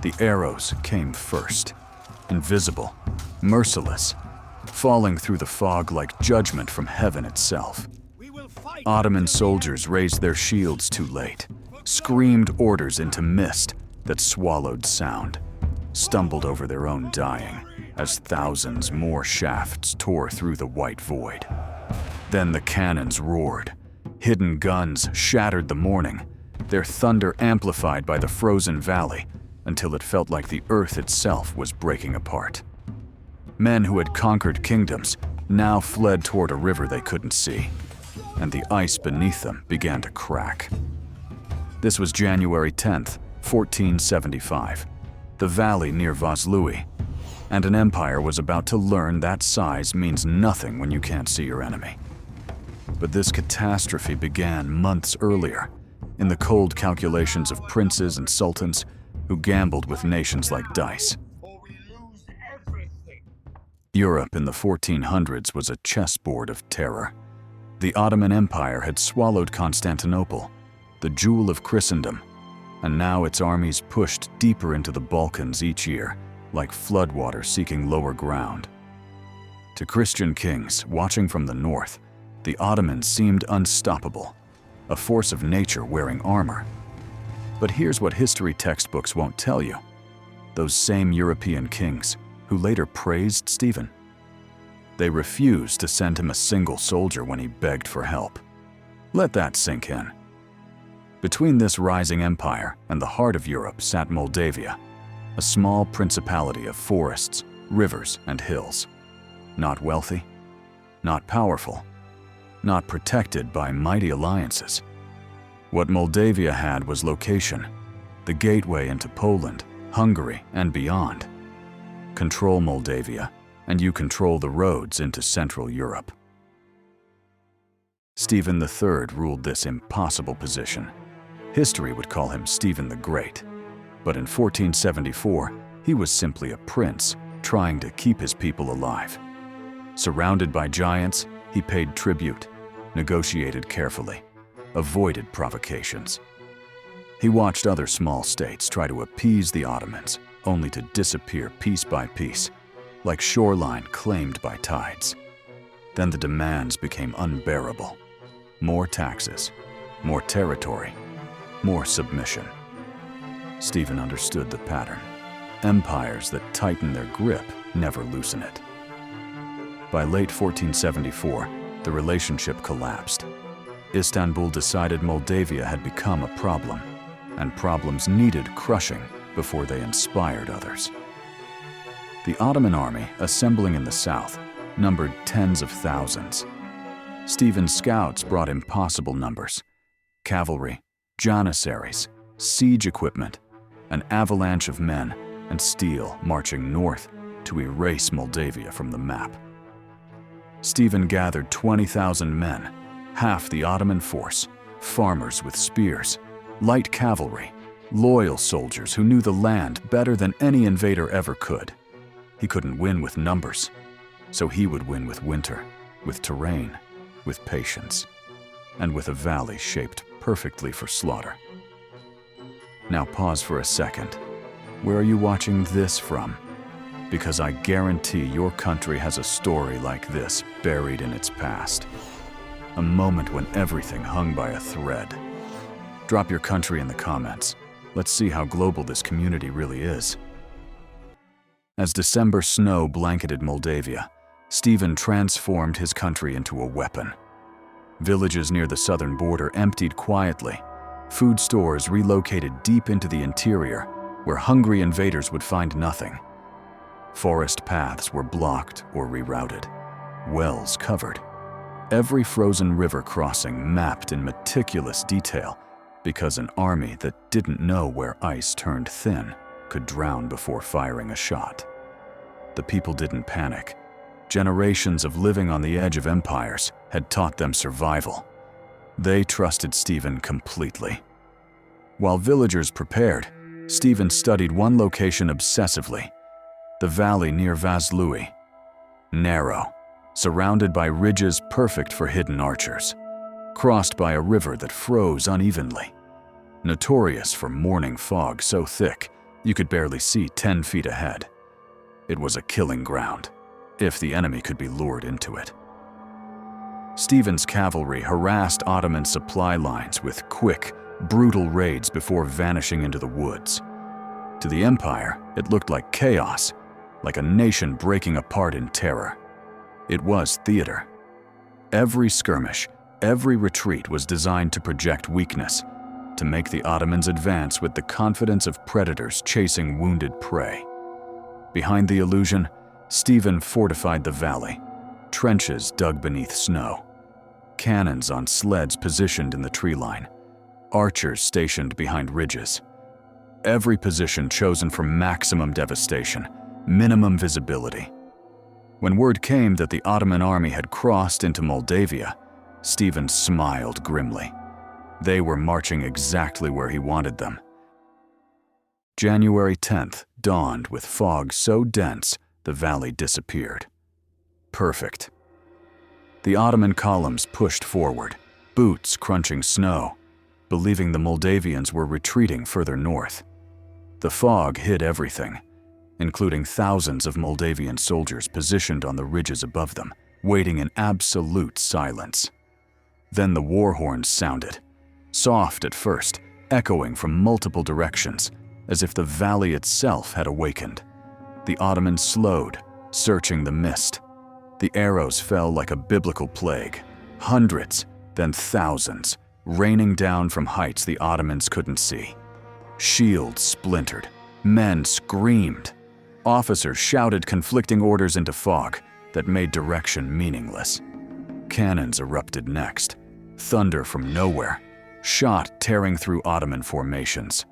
The arrows came first, invisible, merciless, falling through the fog like judgment from heaven itself. Ottoman soldiers raised their shields too late, screamed orders into mist that swallowed sound, stumbled over their own dying as thousands more shafts tore through the white void. Then the cannons roared. Hidden guns shattered the morning, their thunder amplified by the frozen valley until it felt like the earth itself was breaking apart. Men who had conquered kingdoms now fled toward a river they couldn't see, and the ice beneath them began to crack. This was January 10th, 1475, the valley near Vaslui, and an empire was about to learn that size means nothing when you can't see your enemy. But this catastrophe began months earlier, in the cold calculations of princes and sultans who gambled with nations like dice. Europe in the 1400s was a chessboard of terror. The Ottoman Empire had swallowed Constantinople, the jewel of Christendom, and now its armies pushed deeper into the Balkans each year, like floodwater seeking lower ground. To Christian kings watching from the north, the Ottomans seemed unstoppable, a force of nature wearing armor. But here's what history textbooks won't tell you. Those same European kings, who later praised Stephen, they refused to send him a single soldier when he begged for help. Let that sink in. Between this rising empire and the heart of Europe sat Moldavia, a small principality of forests, rivers, and hills. Not wealthy, not powerful, not protected by mighty alliances. What Moldavia had was location, the gateway into Poland, Hungary, and beyond. Control Moldavia, and you control the roads into Central Europe. Stephen III ruled this impossible position. History would call him Stephen the Great, but in 1474, he was simply a prince trying to keep his people alive. Surrounded by giants, he paid tribute, negotiated carefully, avoided provocations. He watched other small states try to appease the Ottomans, only to disappear piece by piece, like shoreline claimed by tides. Then the demands became unbearable. More taxes, more territory, more submission. Stephen understood the pattern. Empires that tighten their grip never loosen it. By late 1474, the relationship collapsed. Istanbul decided Moldavia had become a problem, and problems needed crushing before they inspired others. The Ottoman army, assembling in the south, numbered tens of thousands. Stephen's scouts brought impossible numbers: cavalry, janissaries, siege equipment, an avalanche of men and steel marching north to erase Moldavia from the map. Stephen gathered 20,000 men, half the Ottoman force, farmers with spears, light cavalry, loyal soldiers who knew the land better than any invader ever could. He couldn't win with numbers, so he would win with winter, with terrain, with patience, and with a valley shaped perfectly for slaughter. Now pause for a second. Where are you watching this from? Because I guarantee your country has a story like this buried in its past. A moment when everything hung by a thread. Drop your country in the comments. Let's see how global this community really is. As December snow blanketed Moldavia, Stephen transformed his country into a weapon. Villages near the southern border emptied quietly, food stores relocated deep into the interior, where hungry invaders would find nothing. Forest paths were blocked or rerouted, wells covered. Every frozen river crossing mapped in meticulous detail, because an army that didn't know where ice turned thin could drown before firing a shot. The people didn't panic. Generations of living on the edge of empires had taught them survival. They trusted Stephen completely. While villagers prepared, Stephen studied one location obsessively: the valley near Vaslui. Narrow, surrounded by ridges perfect for hidden archers, crossed by a river that froze unevenly, notorious for morning fog so thick You could barely see 10 feet ahead. It was a killing ground, if the enemy could be lured into it. Stephen's cavalry harassed Ottoman supply lines with quick, brutal raids before vanishing into the woods. To the empire, it looked like chaos, like a nation breaking apart in terror. It was theater. Every skirmish, every retreat was designed to project weakness, to make the Ottomans advance with the confidence of predators chasing wounded prey. Behind the illusion, Stephen fortified the valley, trenches dug beneath snow, cannons on sleds positioned in the tree line, archers stationed behind ridges. Every position chosen for maximum devastation, minimum visibility. When word came that the Ottoman army had crossed into Moldavia, Stephen smiled grimly. They were marching exactly where he wanted them. January 10th dawned with fog so dense the valley disappeared. Perfect. The Ottoman columns pushed forward, boots crunching snow, believing the Moldavians were retreating further north. The fog hid everything, including thousands of Moldavian soldiers positioned on the ridges above them, waiting in absolute silence. Then the war horns sounded, soft at first, echoing from multiple directions, as if the valley itself had awakened. The Ottomans slowed, searching the mist. The arrows fell like a biblical plague, hundreds, then thousands, raining down from heights the Ottomans couldn't see. Shields splintered, men screamed. Officers shouted conflicting orders into fog that made direction meaningless. Cannons erupted next, thunder from nowhere, shot tearing through Ottoman formations.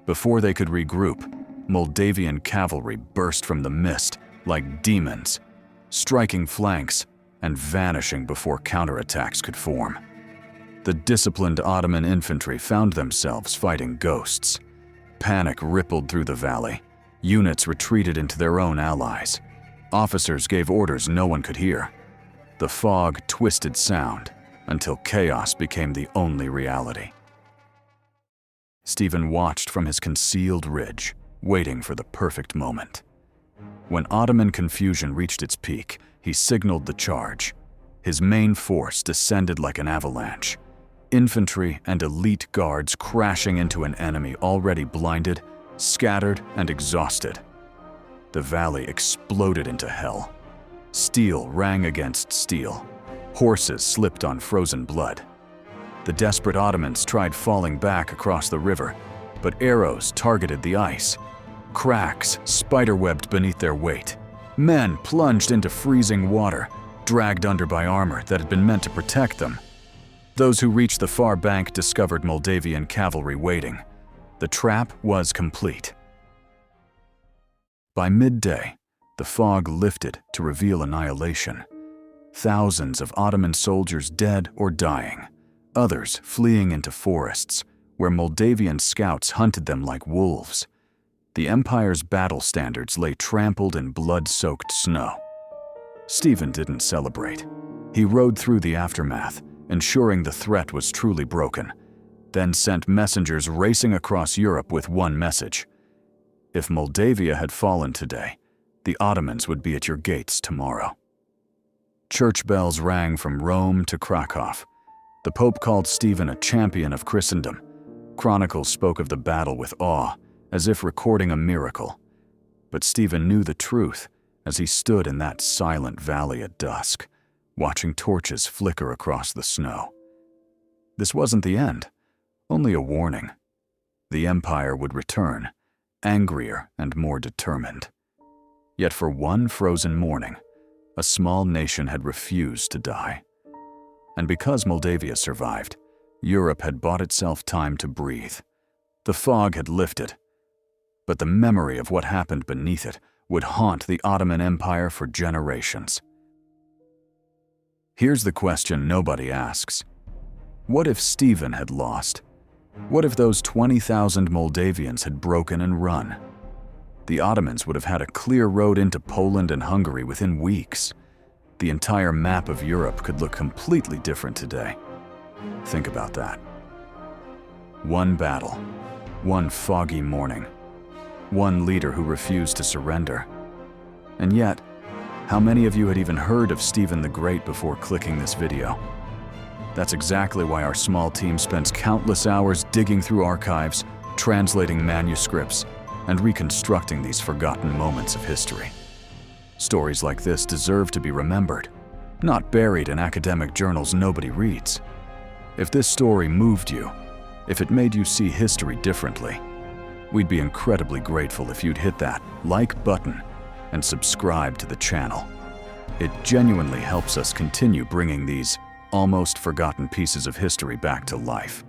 Before they could regroup, Moldavian cavalry burst from the mist like demons, striking flanks and vanishing before counterattacks could form. The disciplined Ottoman infantry found themselves fighting ghosts. Panic rippled through the valley. Units retreated into their own allies. Officers gave orders no one could hear. The fog twisted sound until chaos became the only reality. Stephen watched from his concealed ridge, waiting for the perfect moment. When Ottoman confusion reached its peak, he signaled the charge. His main force descended like an avalanche. Infantry and elite guards crashing into an enemy already blinded, scattered, and exhausted. The valley exploded into hell. Steel rang against steel. Horses slipped on frozen blood. The desperate Ottomans tried falling back across the river, but arrows targeted the ice. Cracks spiderwebbed beneath their weight. Men plunged into freezing water, dragged under by armor that had been meant to protect them. Those who reached the far bank discovered Moldavian cavalry waiting. The trap was complete. By midday, the fog lifted to reveal annihilation. Thousands of Ottoman soldiers dead or dying, others fleeing into forests, where Moldavian scouts hunted them like wolves. The Empire's battle standards lay trampled in blood-soaked snow. Stephen didn't celebrate. He rode through the aftermath, ensuring the threat was truly broken, then sent messengers racing across Europe with one message. If Moldavia had fallen today, the Ottomans would be at your gates tomorrow. Church bells rang from Rome to Krakow. The Pope called Stephen a champion of Christendom. Chronicles spoke of the battle with awe, as if recording a miracle. But Stephen knew the truth as he stood in that silent valley at dusk, watching torches flicker across the snow. This wasn't the end, only a warning. The Empire would return, angrier and more determined. Yet for one frozen morning, a small nation had refused to die. And because Moldavia survived, Europe had bought itself time to breathe. The fog had lifted, but the memory of what happened beneath it would haunt the Ottoman Empire for generations. Here's the question nobody asks. What if Stephen had lost? What if those 20,000 Moldavians had broken and run? The Ottomans would have had a clear road into Poland and Hungary within weeks. The entire map of Europe could look completely different today. Think about that. One battle, one foggy morning, one leader who refused to surrender. And yet, how many of you had even heard of Stephen the Great before clicking this video? That's exactly why our small team spends countless hours digging through archives, translating manuscripts, and reconstructing these forgotten moments of history. Stories like this deserve to be remembered, not buried in academic journals nobody reads. If this story moved you, if it made you see history differently, we'd be incredibly grateful if you'd hit that like button and subscribe to the channel. It genuinely helps us continue bringing these almost forgotten pieces of history back to life.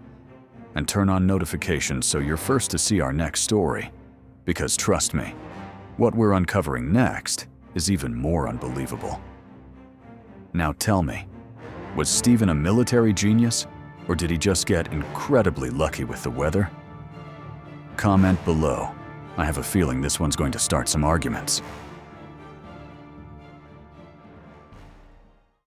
And turn on notifications so you're first to see our next story. Because trust me, what we're uncovering next is even more unbelievable. Now tell me, was Stephen a military genius, or did he just get incredibly lucky with the weather? Comment below. I have a feeling this one's going to start some arguments.